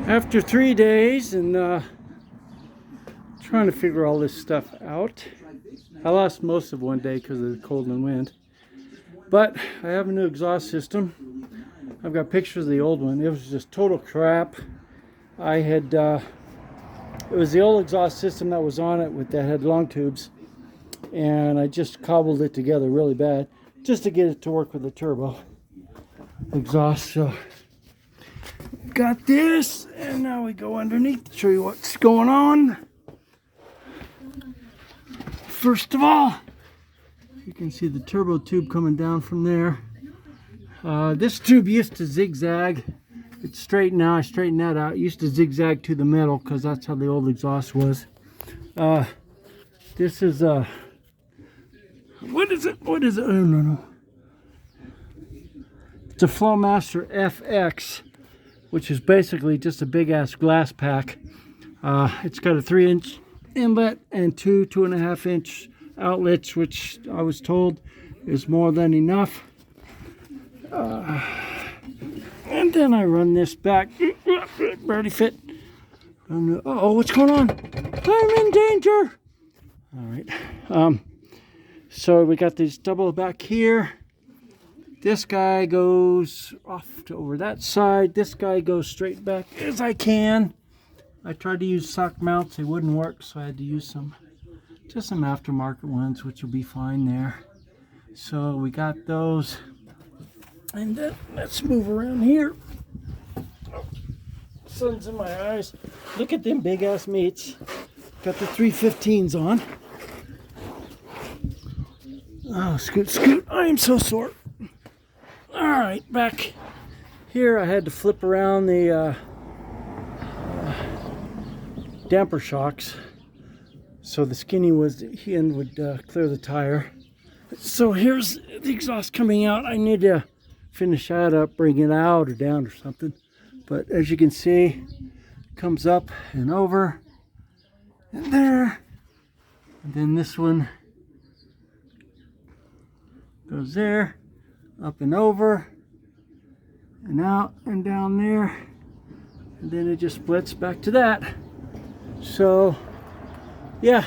After 3 days and trying to figure all this stuff out, I lost most of one day because of the cold and wind. But I have a new exhaust system. I've got pictures of the old one. It was just total crap. I had, it was the old exhaust system that was on it that had long tubes. And I just cobbled it together really bad just to get it to work with the turbo exhaust. So got this, and now we go underneath to show you what's going on. First of all, you can see the turbo tube coming down from there. This tube used to zigzag. It's straight now. I straightened that out. It used to zigzag to the metal because that's how the old exhaust was. This is what is it? What is it? Oh, no. It's a Flowmaster FX, which is basically just a big ass glass pack. It's got a 3-inch inlet and 2.5-inch outlets, which I was told is more than enough. And then I run this back. Barely fit. Oh, what's going on? I'm in danger. All right. So we got these double back here. This guy goes off to over that side. This guy goes straight back as I can. I tried to use sock mounts. They wouldn't work, so I had to use just some aftermarket ones, which will be fine there. So we got those. And then let's move around here. Oh, sun's in my eyes. Look at them big ass meats. Got the 315s on. Oh, scoot. I am so sore. All right, back here I had to flip around the damper shocks so the skinny end would clear the tire. So here's the exhaust coming out. I need to finish that up, bring it out or down or something. But as you can see, it comes up and over and there. And then this one goes there, up and over, and out and down there, and then it just splits back to that. So yeah,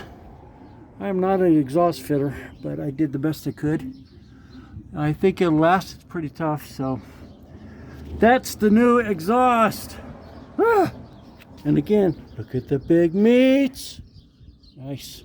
I'm not an exhaust fitter, but I did the best I could. I think it'll last. It's pretty tough. So that's the new exhaust. And again, look at the big meats. Nice.